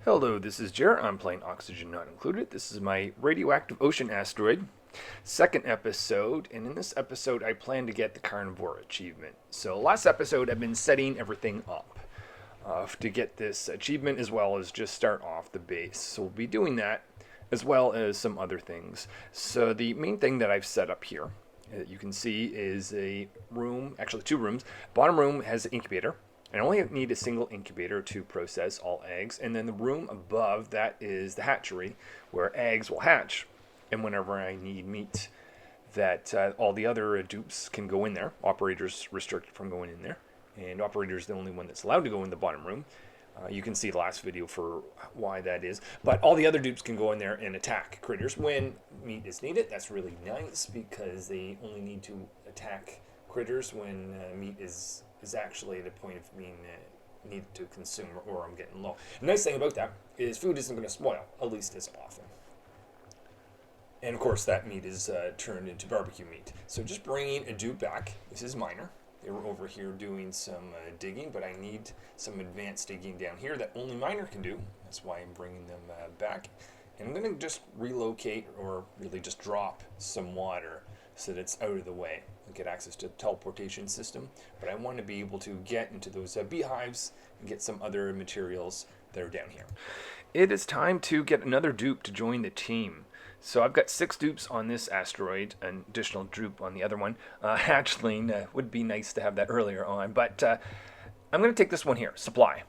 Hello, this is Jer. I'm playing Oxygen Not Included. This is my Radioactive Ocean Asteroid, second episode, and in this episode I plan to get the Carnivore Achievement. So last episode I've been setting everything up to get this achievement as well as just start off the base. So we'll be doing that as well as some other things. So the main thing that I've set up here, you can see, is a room, actually two rooms. Bottom room has an incubator. I only need a single incubator to process all eggs, and then the room above that is the hatchery where eggs will hatch. And whenever I need meat, that all the other dupes can go in there. Operators restricted from going in there, and operator is the only one that's allowed to go in the bottom room. You can see the last video for why that is. But all the other dupes can go in there and attack critters when meat is needed. That's really nice because they only need to attack critters when meat is actually at a point of being needed to consume or I'm getting low. The nice thing about that is food isn't going to spoil, at least as often. And of course that meat is turned into barbecue meat. So just bringing a dupe back. This is minor. They were over here doing some digging, but I need some advanced digging down here that only minor can do. That's why I'm bringing them back. And I'm going to just relocate or really just drop some water so that it's out of the way. I get access to the teleportation system, but I want to be able to get into those beehives and get some other materials that are down here. It is time to get another dupe to join the team. So I've got 6 dupes on this asteroid, an additional dupe on the other one. Hatchling would be nice to have that earlier on, but I'm going to take this one here, supply.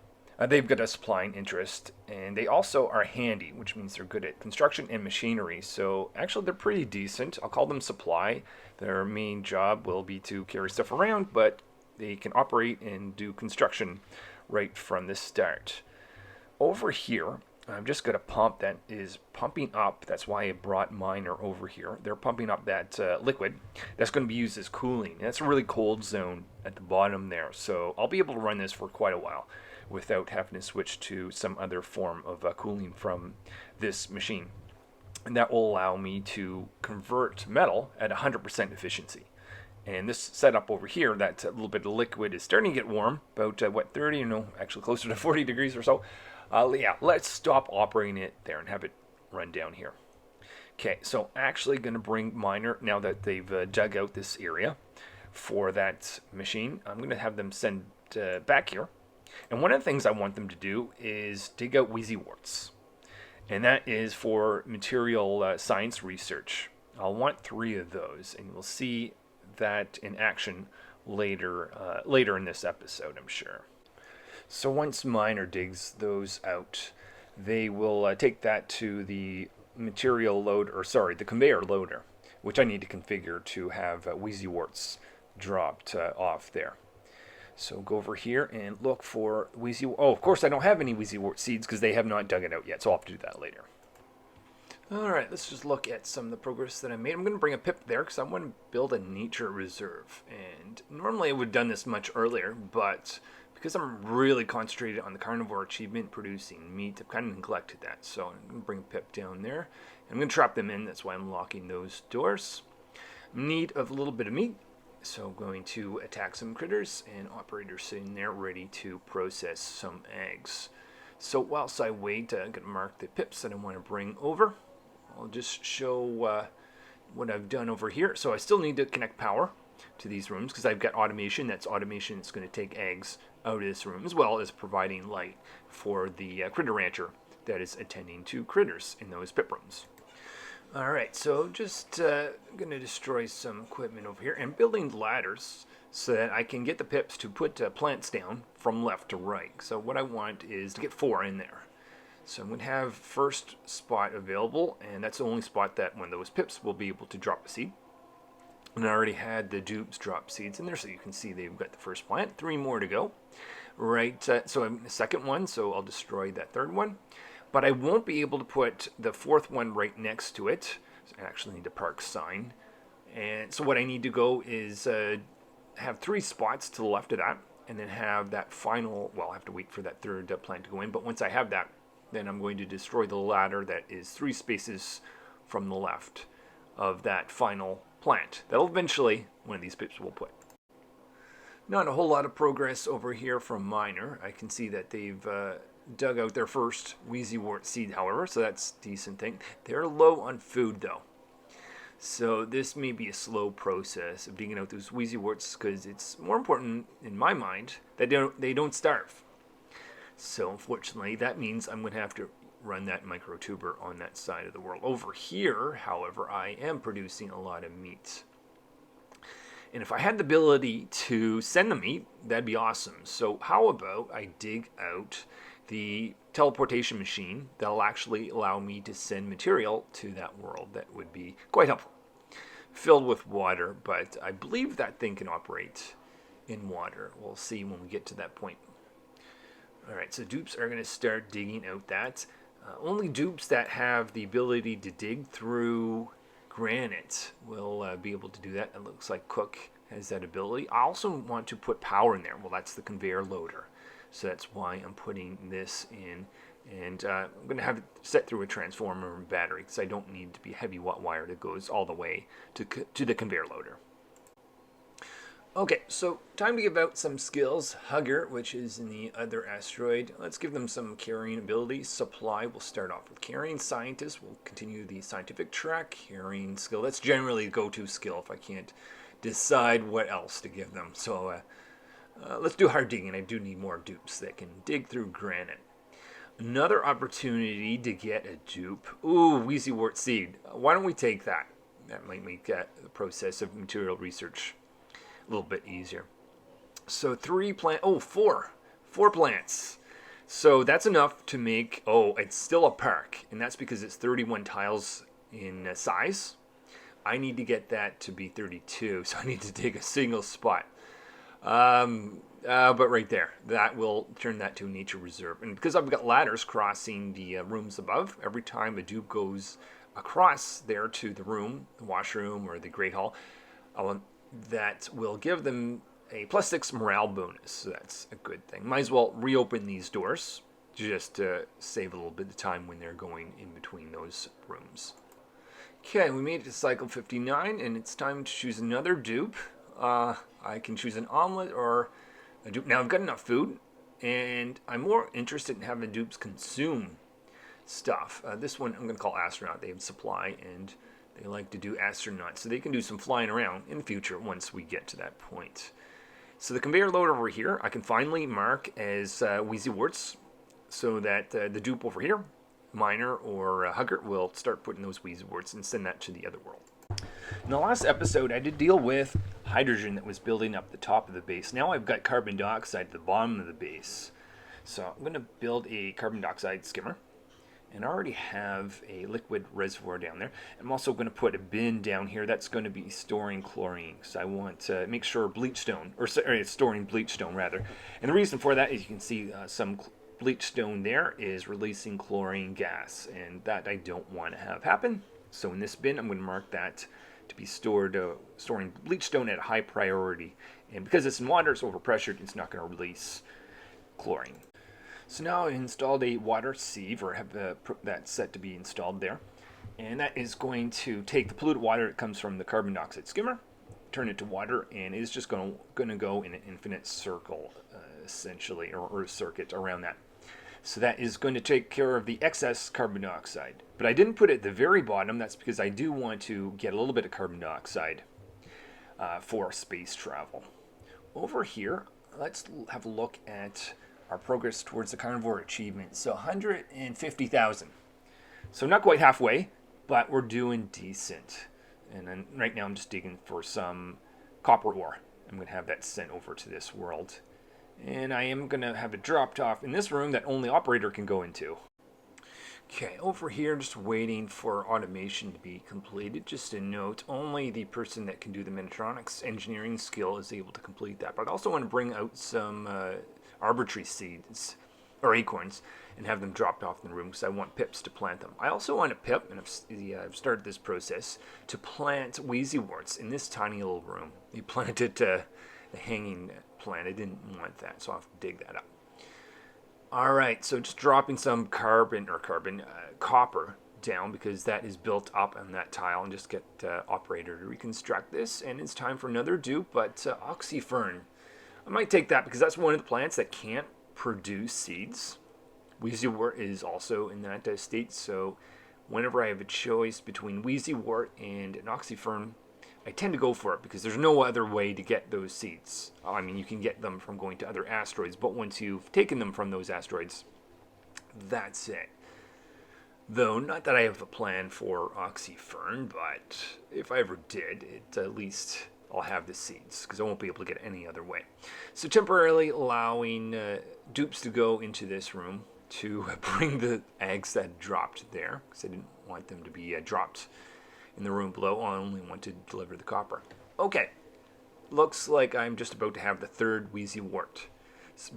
They've got a supplying interest, and they also are handy, which means they're good at construction and machinery. So actually, they're pretty decent. I'll call them supply. Their main job will be to carry stuff around, but they can operate and do construction right from the start. Over here, I've just got a pump that is pumping up. That's why I brought Miner over here. They're pumping up that liquid that's going to be used as cooling. That's a really cold zone at the bottom there. So I'll be able to run this for quite a while without having to switch to some other form of cooling from this machine. And that will allow me to convert metal at 100% efficiency. And this setup over here, that little bit of liquid is starting to get warm, about 30, actually closer to 40 degrees or so. Yeah, let's stop operating it there and have it run down here. Okay, so actually going to bring Miner, now that they've dug out this area for that machine, I'm going to have them send back here. And one of the things I want them to do is dig out Wheezy warts. And that is for material science research. I'll want 3 of those, and you'll see that in action later in this episode, I'm sure. So once Miner digs those out, they will take that to the the conveyor loader, which I need to configure to have Wheezy warts dropped off there. So go over here and look for Wheezy. Oh, of course I don't have any Wheezy wart seeds because they have not dug it out yet, so I'll have to do that later. Alright, let's just look at some of the progress that I made. I'm going to bring a pip there because I want to build a nature reserve. And normally I would have done this much earlier, but because I'm really concentrated on the Carnivore Achievement producing meat, I've kind of neglected that. So I'm going to bring a pip down there. I'm going to trap them in, that's why I'm locking those doors. I'm in need of a little bit of meat. So I'm going to attack some critters, and operator sitting there ready to process some eggs. So whilst I wait, I'm going to mark the pips that I want to bring over. I'll just show what I've done over here. So I still need to connect power to these rooms because I've got automation. That's automation that's going to take eggs out of this room, as well as providing light for the critter rancher that is attending to critters in those pip rooms. Alright, so just going to destroy some equipment over here and building ladders so that I can get the pips to put plants down from left to right. So what I want is to get 4 in there. So I'm going to have first spot available, and that's the only spot that one of those pips will be able to drop a seed. And I already had the dupes drop seeds in there, so you can see they've got the first plant. 3 more to go. Right, so I'm the second one, so I'll destroy that third one. But I won't be able to put the 4th one right next to it. So I actually need a park sign. And so what I need to go is have 3 spots to the left of that, and then have that final, well, I'll have to wait for that third plant to go in. But once I have that, then I'm going to destroy the ladder that is 3 spaces from the left of that final plant. That'll eventually, one of these pips will put. Not a whole lot of progress over here from Miner. I can see that they've dug out their first Wheezywort seed, however, so that's a decent thing. They're low on food, though. So this may be a slow process of digging out those Wheezyworts, because it's more important, in my mind, that they don't starve. So unfortunately, that means I'm going to have to run that microtuber on that side of the world. Over here, however, I am producing a lot of meat. And if I had the ability to send the meat, that'd be awesome. So how about I dig out the teleportation machine that'll actually allow me to send material to that world? That would be quite helpful. Filled with water, but I believe that thing can operate in water. We'll see when we get to that point. Alright, so dupes are going to start digging out that. Only dupes that have the ability to dig through granite will be able to do that. It looks like Cook has that ability. I also want to put power in there. Well, that's the conveyor loader. So that's why I'm putting this in. And I'm going to have it set through a transformer and battery, because I don't need to be heavy wire that goes all the way to the conveyor loader. Okay, so time to give out some skills. Hugger, which is in the other asteroid. Let's give them some carrying ability. Supply, we'll start off with carrying. Scientist, we'll continue the scientific track. Carrying skill, that's generally go-to skill if I can't decide what else to give them. So let's do hard digging. I do need more dupes that can dig through granite. Another opportunity to get a dupe. Ooh, Wheezywort seed. Why don't we take that? That might make the process of material research a little bit easier. So 4 plants. So that's enough to make, it's still a park, and that's because it's 31 tiles in size. I need to get that to be 32, so I need to take a single spot. But right there, that will turn that to a nature reserve. And because I've got ladders crossing the rooms above, every time a dupe goes across there to the room, the washroom or the Great Hall, that will give them a +6 morale bonus. So that's a good thing. Might as well reopen these doors just to save a little bit of time when they're going in between those rooms. Okay, we made it to cycle 59, and it's time to choose another dupe. I can choose an omelet or a dupe. Now I've got enough food, and I'm more interested in having dupes consume stuff. This one I'm going to call Astronaut. They have supply, and they like to do astronauts, so they can do some flying around in the future once we get to that point. So the conveyor loader over here, I can finally mark as Wheezyworts, so that the dupe over here, Miner or Hugger, will start putting those Wheezyworts and send that to the other world. In the last episode, I did deal with hydrogen that was building up the top of the base. Now I've got carbon dioxide at the bottom of the base. So I'm going to build a carbon dioxide skimmer. And I already have a liquid reservoir down there. I'm also going to put a bin down here that's going to be storing chlorine. So I want to make sure it's storing bleach stone rather. And the reason for that is you can see some bleach stone there is releasing chlorine gas. And that I don't want to have happen. So in this bin, I'm going to mark that to be storing bleach stone at a high priority. And because it's in water, it's overpressured, it's not going to release chlorine. So now I installed a water sieve, or have that set to be installed there. And that is going to take the polluted water that comes from the carbon dioxide skimmer, turn it to water, and it's just going to go in an infinite circle, essentially, or circuit around that. So that is going to take care of the excess carbon dioxide. But I didn't put it at the very bottom. That's because I do want to get a little bit of carbon dioxide for space travel. Over here, let's have a look at our progress towards the Carnivore Achievement. So 150,000. So not quite halfway, but we're doing decent. And then right now I'm just digging for some copper ore. I'm going to have that sent over to this world. And I am going to have it dropped off in this room that only operator can go into. Okay, over here, just waiting for automation to be completed. Just a note, only the person that can do the Minitronics engineering skill is able to complete that. But I also want to bring out some arbitrary seeds, or acorns, and have them dropped off in the room because I want pips to plant them. I also want a pip, and I've started this process, to plant Wheezyworts in this tiny little room. You planted the hanging plant. I didn't want that, so I'll have to dig that up. Alright, so just dropping some copper down because that is built up on that tile, and just get operator to reconstruct this. And it's time for another dupe, but oxyfern. I might take that because that's one of the plants that can't produce seeds. Wheezywort is also in that state, so whenever I have a choice between Wheezywort and an Oxyfern, I tend to go for it because there's no other way to get those seeds. I mean, you can get them from going to other asteroids, but once you've taken them from those asteroids, that's it. Though, not that I have a plan for Oxyfern, but if I ever did, at least I'll have the seeds, because I won't be able to get it any other way. So temporarily allowing dupes to go into this room to bring the eggs that dropped there, because I didn't want them to be dropped in the room below. I only want to deliver the copper. Okay, looks like I'm just about to have the third Wheezywort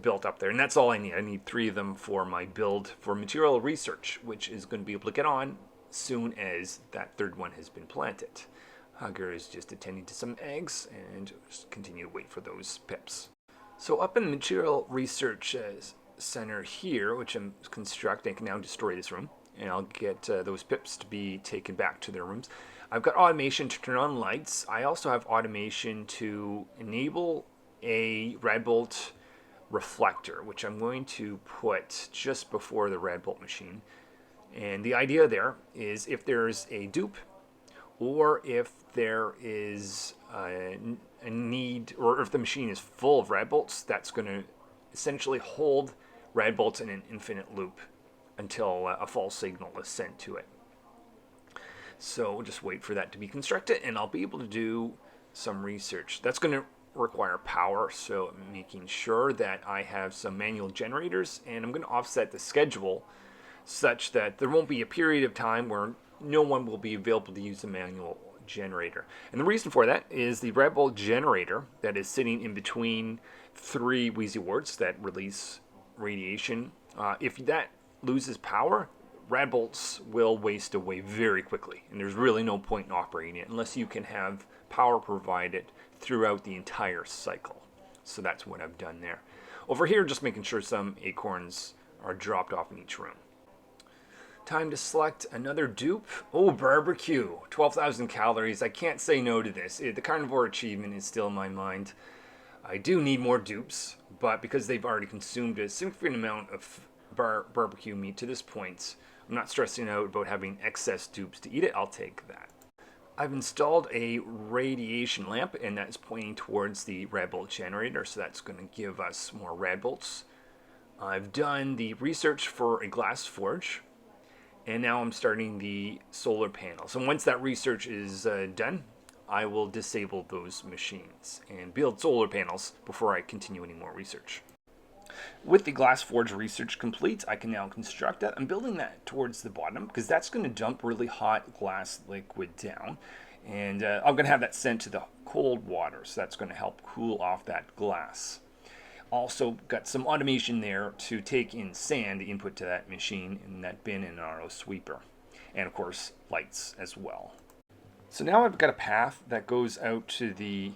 built up there, and that's all I need. I need 3 of them for my build for material research, which is going to be able to get on soon as that third one has been planted. Hugger is just attending to some eggs and just continue to wait for those pips. So up in the material research center here, which I'm constructing, I can now destroy this room, and I'll get those pips to be taken back to their rooms. I've got automation to turn on lights. I also have automation to enable a Radbolt reflector, which I'm going to put just before the Radbolt machine. And the idea there is if there's a dupe, or if there is a need, or if the machine is full of Radbolts, that's going to essentially hold Radbolts in an infinite loop until a false signal is sent to it. So we'll just wait for that to be constructed, and I'll be able to do some research. That's going to require power, so I'm making sure that I have some manual generators, and I'm going to offset the schedule such that there won't be a period of time where no one will be available to use a manual generator. And the reason for that is the Radbolt generator that is sitting in between 3 Wheezyworts that release radiation. If that loses power, Radbolts will waste away very quickly, and there's really no point in operating it unless you can have power provided throughout the entire cycle. So that's what I've done there. Over here, just making sure some acorns are dropped off in each room. Time to select another dupe. Oh, barbecue. 12,000 calories. I can't say no to this. The Carnivore Achievement is still in my mind. I do need more dupes, but because they've already consumed a significant amount of barbecue meat to this point, I'm not stressing out about having excess dupes to eat it. I'll take that. I've installed a radiation lamp, and that's pointing towards the Radbolt generator, so that's going to give us more Radbolts. I've done the research for a glass forge, and now I'm starting the solar panels. And once that research is done, I will disable those machines and build solar panels before I continue any more research. With the glass forge research complete, I can now construct that. I'm building that towards the bottom because that's going to dump really hot glass liquid down, and I'm going to have that sent to the cold water, so that's going to help cool off that glass. Also got some automation there to take in sand, the input to that machine, in that bin in an auto sweeper, and of course lights as well. So now I've got a path that goes out to the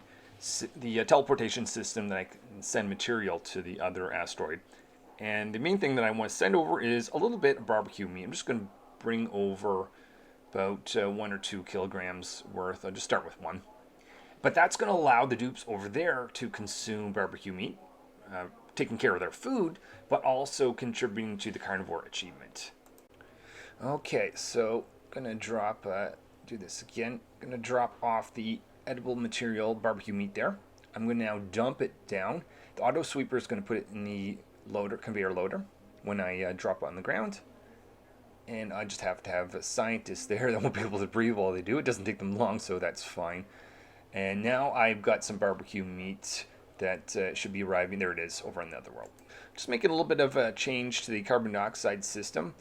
teleportation system that I can send material to the other asteroid. And the main thing that I want to send over is a little bit of barbecue meat. I'm just going to bring over about 1 or 2 kilograms worth. I'll just start with 1. But that's going to allow the dupes over there to consume barbecue meat, taking care of their food, but also contributing to the Carnivore Achievement. Okay, so going to drop, do this again. Going to drop off the edible material barbecue meat there. I'm going to now dump it down. The auto sweeper is going to put it in the conveyor loader when I drop it on the ground. And I just have to have scientists there that won't be able to breathe while they do. It doesn't take them long, so that's fine. And now I've got some barbecue meat that should be arriving. There it is, over on the other world. Just making a little bit of a change to the carbon dioxide system.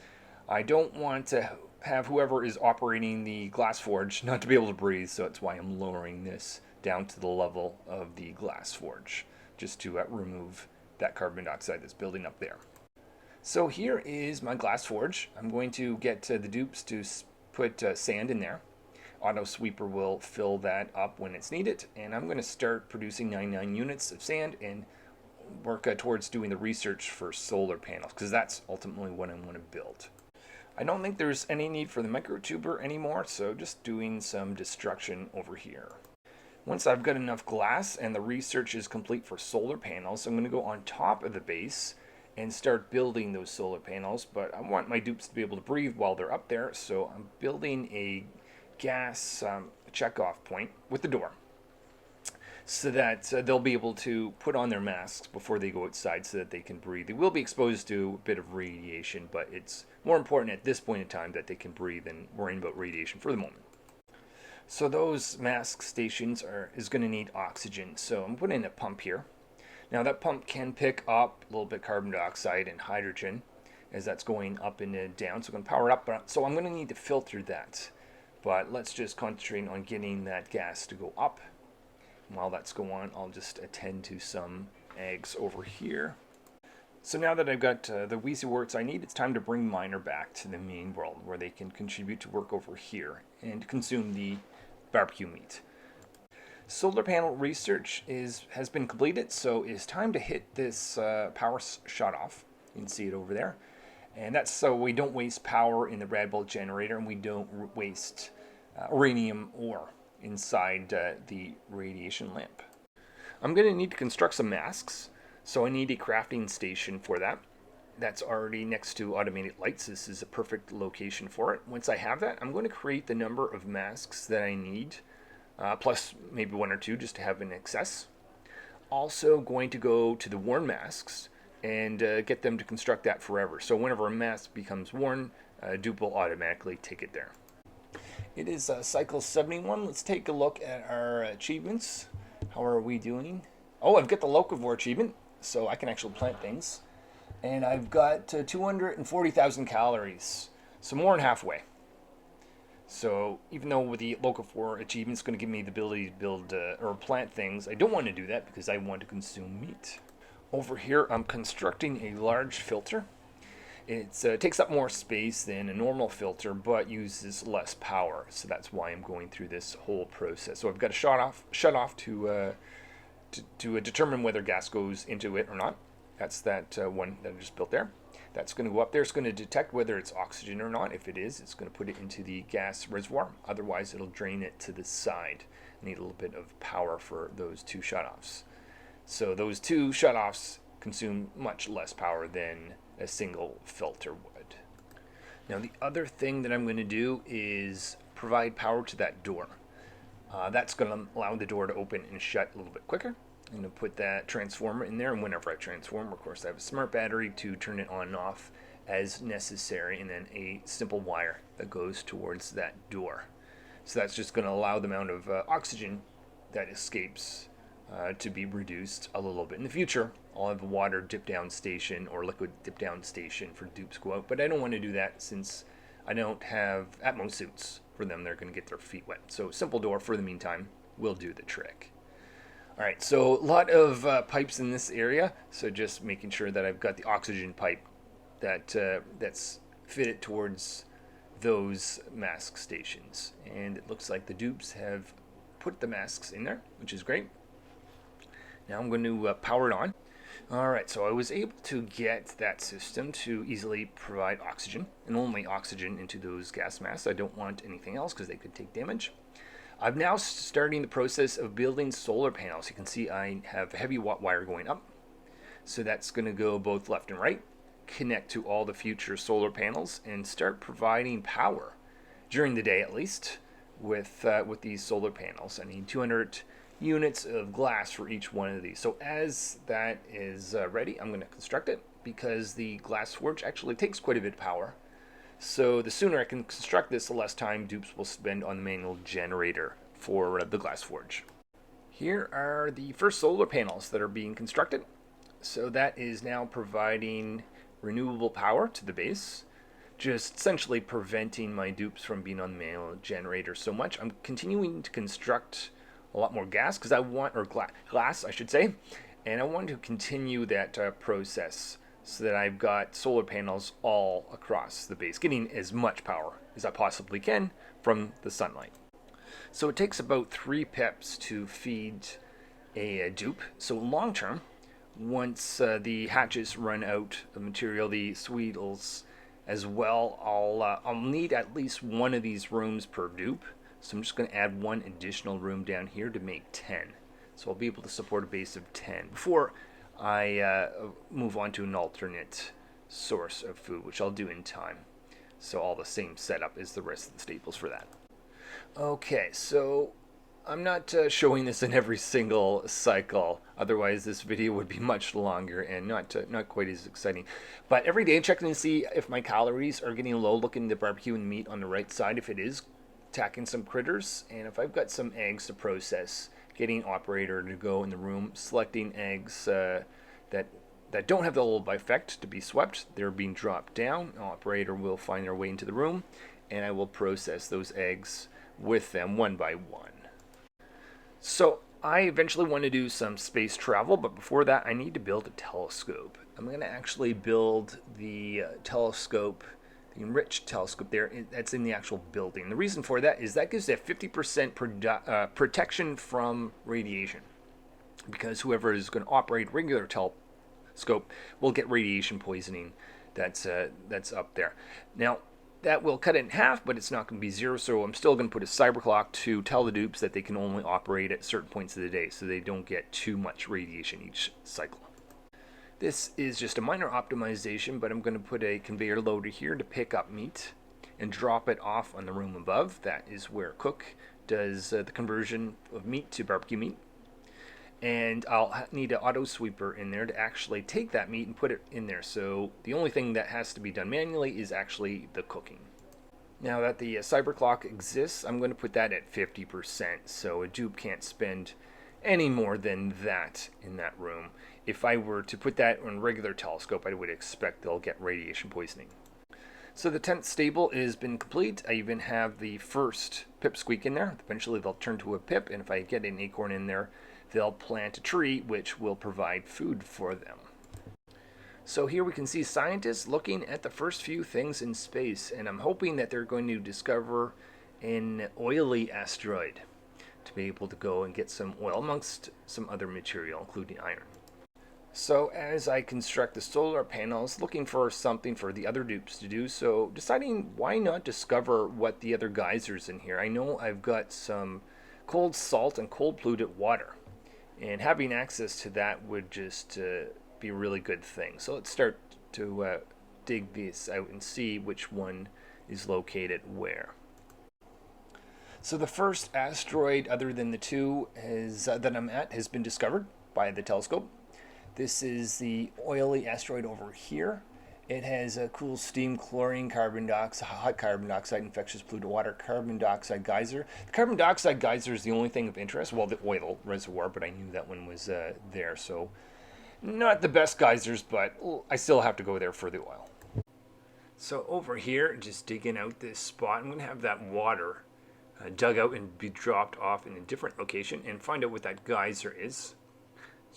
I don't want to have whoever is operating the glass forge not to be able to breathe, so that's why I'm lowering this down to the level of the glass forge, just to remove that carbon dioxide that's building up there. So here is my glass forge. I'm going to get the dupes to put sand in there. Auto sweeper will fill that up when it's needed, and I'm going to start producing 99 units of sand and work towards doing the research for solar panels, because that's ultimately what I want to build. I don't think there's any need for the microtuber anymore, so just doing some destruction over here. Once I've got enough glass and the research is complete for solar panels, I'm going to go on top of the base and start building those solar panels. But I want my dupes to be able to breathe while they're up there, so I'm building a gas checkoff point with the door, so that they'll be able to put on their masks before they go outside so that they can breathe. They will be exposed to a bit of radiation, but it's more important at this point in time that they can breathe and worrying about radiation for the moment. So those mask stations is going to need oxygen. So I'm putting a pump here. Now that pump can pick up a little bit of carbon dioxide and hydrogen as that's going up and down. So I'm going to power it up. So I'm going to need to filter that. But let's just concentrate on getting that gas to go up. While that's going on, I'll just attend to some eggs over here. So now that I've got the Wheezy works I need, it's time to bring Miner back to the main world where they can contribute to work over here and consume the barbecue meat. Solar panel research has been completed, so it's time to hit this power shut off. You can see it over there. And that's so we don't waste power in the Radbolt generator and we don't waste uranium ore inside the radiation lamp. I'm going to need to construct some masks, so I need a crafting station for that. That's already next to automated lights. This is a perfect location for it. Once I have that, I'm going to create the number of masks that I need, plus maybe one or two just to have in excess. Also going to go to the worn masks and get them to construct that forever. So whenever a mask becomes worn, dupe will automatically take it there. It is cycle 71. Let's take a look at our achievements. How are we doing? Oh, I've got the locavore achievement, so I can actually plant things. And I've got 240,000 calories, so more than halfway. So even though with the locavore achievement it's going to give me the ability to build or plant things, I don't want to do that because I want to consume meat. Over here, I'm constructing a large filter. It takes up more space than a normal filter, but uses less power. So that's why I'm going through this whole process. So I've got a shut off to determine whether gas goes into it or not. That's that one that I just built there. That's going to go up there. It's going to detect whether it's oxygen or not. If it is, it's going to put it into the gas reservoir. Otherwise, it'll drain it to the side. I need a little bit of power for those two shutoffs. So those two shutoffs consume much less power than a single filter would. Now the other thing that I'm going to do is provide power to that door. That's going to allow the door to open and shut a little bit quicker. I'm going to put that transformer in there, and whenever I transform, of course, I have a smart battery to turn it on and off as necessary, and then a simple wire that goes towards that door. So that's just going to allow the amount of oxygen that escapes to be reduced a little bit. In the future, I'll have a water dip down station or liquid dip down station for dupes to go out, but I don't want to do that since I don't have Atmos suits for them. They're going to get their feet wet. So simple door for the meantime will do the trick. All right, so a lot of pipes in this area, so just making sure that I've got the oxygen pipe that's fitted towards those mask stations. And it looks like the dupes have put the masks in there, which is great. Now I'm going to power it on. Alright, so I was able to get that system to easily provide oxygen, and only oxygen into those gas masks. I don't want anything else because they could take damage. I'm now starting the process of building solar panels. You can see I have heavy watt wire going up. So that's going to go both left and right, connect to all the future solar panels, and start providing power during the day at least with these solar panels. I need 200 units of glass for each one of these. So as that is ready, I'm going to construct it because the glass forge actually takes quite a bit of power. So the sooner I can construct this, the less time dupes will spend on the manual generator for the glass forge. Here are the first solar panels that are being constructed. So that is now providing renewable power to the base, just essentially preventing my dupes from being on the manual generator so much. I'm continuing to construct a lot more gas because I want, or glass I should say, and I want to continue that process so that I've got solar panels all across the base, getting as much power as I possibly can from the sunlight. So it takes about 3 peps to feed a dupe. So long term, once the hatches run out of material, the sweetles as well, I'll need at least one of these rooms per dupe. So I'm just going to add one additional room down here to make 10. So I'll be able to support a base of 10. Before I move on to an alternate source of food, which I'll do in time. So all the same setup as the rest of the staples for that. Okay, so I'm not showing this in every single cycle. Otherwise, this video would be much longer and not quite as exciting. But every day, checking to see if my calories are getting low. Looking at the barbecue and meat on the right side, if it is, attacking some critters, and if I've got some eggs to process, getting operator to go in the room, selecting eggs that don't have the lullaby effect to be swept. They're being dropped down. Operator will find their way into the room, and I will process those eggs with them one by one. So I eventually want to do some space travel, but before that I need to build a telescope. I'm going to actually build the telescope, the enriched telescope there. That's in the actual building. The reason for that is that gives it 50% protection from radiation, because whoever is going to operate regular telescope will get radiation poisoning that's up there. Now, that will cut it in half, but it's not going to be zero, so I'm still going to put a cyber clock to tell the dupes that they can only operate at certain points of the day, so they don't get too much radiation each cycle. This is just a minor optimization, but I'm going to put a conveyor loader here to pick up meat and drop it off on the room above. That is where Cook does the conversion of meat to barbecue meat. And I'll need an auto sweeper in there to actually take that meat and put it in there. So the only thing that has to be done manually is actually the cooking. Now that the cyber clock exists, I'm going to put that at 50%. So a dupe can't spend any more than that in that room. If I were to put that on a regular telescope, I would expect they'll get radiation poisoning. So the 10th stable has been complete. I even have the first pipsqueak in there. Eventually they'll turn to a pip, and if I get an acorn in there, they'll plant a tree which will provide food for them. So here we can see scientists looking at the first few things in space, and I'm hoping that they're going to discover an oily asteroid to be able to go and get some oil amongst some other material, including iron. So as I construct the solar panels, looking for something for the other dupes to do, so deciding why not discover what the other geysers in here. I know I've got some cold salt and cold polluted water, and having access to that would just be a really good thing. So let's start to dig this out and see which one is located where. So the first asteroid, other than the two that I'm at, has been discovered by the telescope. This is the oily asteroid over here. It has a cool steam, chlorine, carbon dioxide, hot carbon dioxide, infectious polluted water, carbon dioxide geyser. The carbon dioxide geyser is the only thing of interest. Well, the oil reservoir, but I knew that one was there. So not the best geysers, but I still have to go there for the oil. So over here, just digging out this spot, I'm going to have that water dug out and be dropped off in a different location and find out what that geyser is,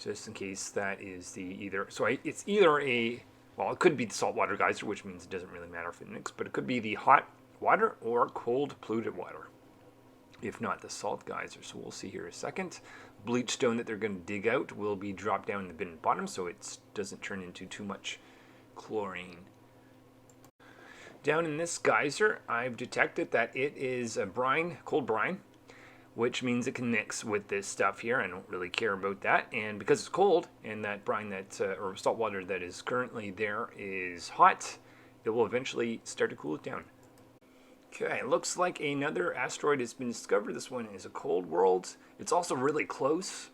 just in case that is the either. So it's either a, well, it could be the saltwater geyser, which means it doesn't really matter if it mixes, but it could be the hot water or cold polluted water, if not the salt geyser. So we'll see here in a second. Bleach stone that they're going to dig out will be dropped down in the bin bottom so it doesn't turn into too much chlorine. Down in this geyser, I've detected that it is a brine, cold brine, which means it can mix with this stuff here. I don't really care about that. And because it's cold and that brine or salt water that is currently there is hot, it will eventually start to cool it down. Okay, it looks like another asteroid has been discovered. This one is a cold world. It's also really close,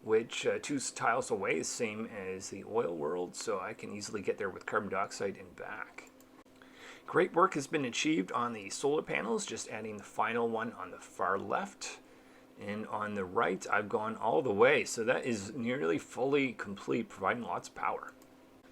which 2 tiles away is same as the oil world, so I can easily get there with carbon dioxide and back. Great work has been achieved on the solar panels, just adding the final one on the far left. And on the right, I've gone all the way, so that is nearly fully complete, providing lots of power.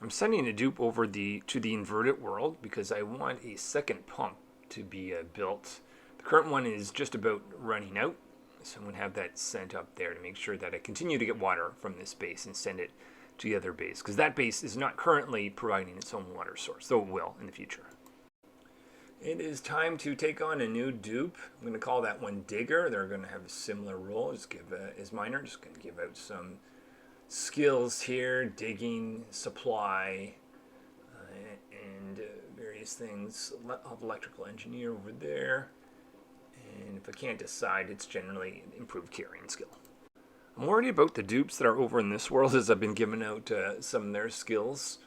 I'm sending a dupe over to the inverted world because I want a second pump to be built. The current one is just about running out, so I'm going to have that sent up there to make sure that I continue to get water from this base and send it to the other base, because that base is not currently providing its own water source, though it will in the future. It is time to take on a new dupe. I'm going to call that one Digger. They're going to have a similar role as Miner. Just going to give out some skills here, digging, supply, and various things. I'll have electrical engineer over there. And if I can't decide, it's generally an improved carrying skill. I'm worried about the dupes that are over in this world as I've been giving out some of their skills.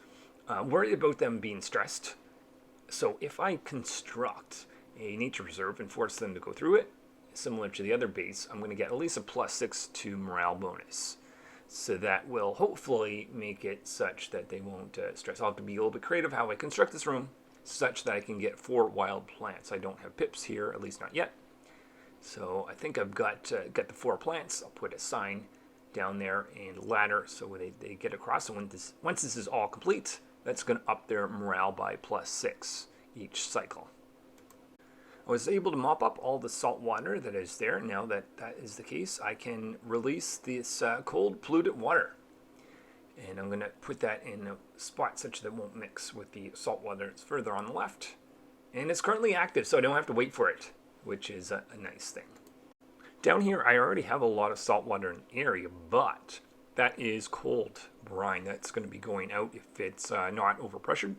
Worried about them being stressed. So if I construct a nature reserve and force them to go through it, similar to the other base, I'm going to get at least a +6 to morale bonus. So that will hopefully make it such that they won't stress. I'll have to be a little bit creative how I construct this room such that I can get 4 wild plants. I don't have pips here, at least not yet. So I think I've got the 4 plants. I'll put a sign down there and a ladder so they get across. And once this is all complete, that's going to up their morale by +6 each cycle. I was able to mop up all the salt water that is there. Now that that is the case, I can release this cold polluted water. And I'm going to put that in a spot such that it won't mix with the salt water that's further on the left. And it's currently active, so I don't have to wait for it, which is a nice thing. Down here, I already have a lot of salt water in the area, but that is cold brine. That's going to be going out if it's not overpressured.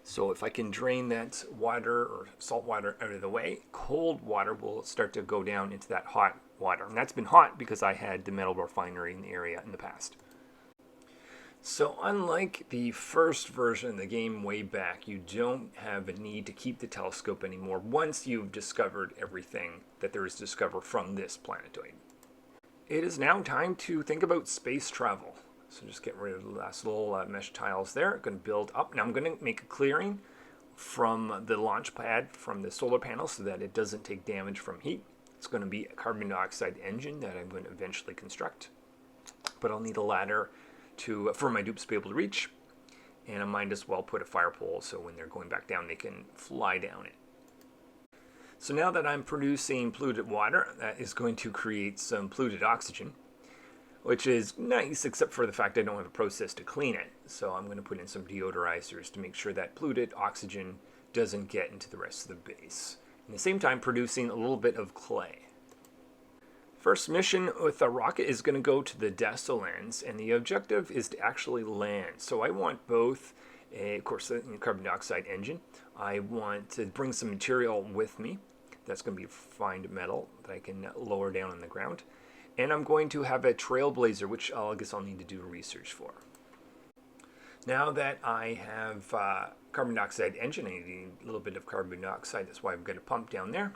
So if I can drain that water or salt water out of the way, cold water will start to go down into that hot water. And that's been hot because I had the metal refinery in the area in the past. So unlike the first version of the game way back, you don't have a need to keep the telescope anymore once you've discovered everything that there is to discover from this planetoid. It is now time to think about space travel. So just get rid of the last little mesh tiles there. I'm going to build up. Now I'm going to make a clearing from the launch pad from the solar panel so that it doesn't take damage from heat. It's going to be a carbon dioxide engine that I'm going to eventually construct. But I'll need a ladder for my dupes to be able to reach. And I might as well put a fire pole so when they're going back down they can fly down it. So now that I'm producing polluted water, that is going to create some polluted oxygen, which is nice except for the fact I don't have a process to clean it. So I'm going to put in some deodorizers to make sure that polluted oxygen doesn't get into the rest of the base. At the same time, producing a little bit of clay. First mission with a rocket is going to go to the Desolans, and the objective is to actually land. So I want both, of course, the carbon dioxide engine. I want to bring some material with me. That's going to be refined metal that I can lower down on the ground. And I'm going to have a trailblazer, which I guess I'll need to do research for. Now that I have carbon dioxide engine, I need a little bit of carbon dioxide. That's why I'm going to pump down there.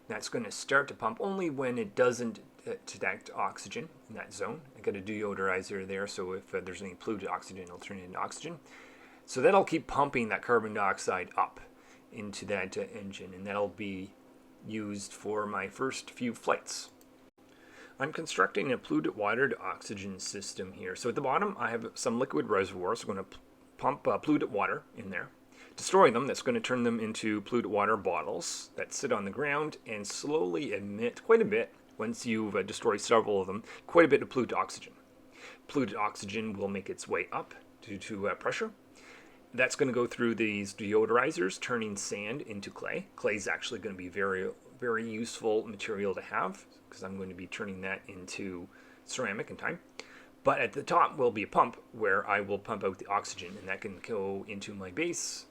That's going to start to pump only when it doesn't detect oxygen in that zone. I got a deodorizer there, so if there's any polluted oxygen, it'll turn it into oxygen. So that'll keep pumping that carbon dioxide up into that engine, and that'll be used for my first few flights. I'm constructing a polluted water to oxygen system here. So at the bottom, I have some liquid reservoirs. I'm going to pump polluted water in there. Destroy them, that's going to turn them into polluted water bottles that sit on the ground and slowly emit quite a bit, once you've destroyed several of them, quite a bit of polluted oxygen. Polluted oxygen will make its way up due to pressure. That's going to go through these deodorizers, turning sand into clay. Clay is actually going to be very, very useful material to have, because I'm going to be turning that into ceramic in time. But at the top will be a pump where I will pump out the oxygen, and that can go into my base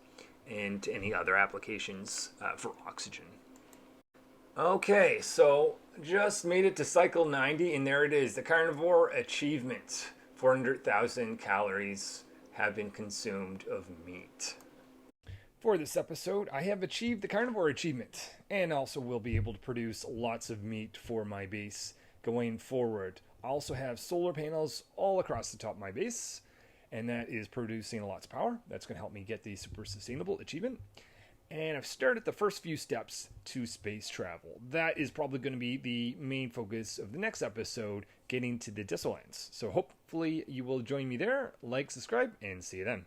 and any other applications for oxygen. Okay, so just made it to cycle 90, and there it is, the Carnivore Achievement. 400,000 calories have been consumed of meat. For this episode, I have achieved the Carnivore Achievement, and also will be able to produce lots of meat for my base going forward. I also have solar panels all across the top of my base, and that is producing lots of power. That's going to help me get the super sustainable achievement. And I've started the first few steps to space travel. That is probably going to be the main focus of the next episode, getting to the Desolans. So hopefully you will join me there. Like, subscribe, and see you then.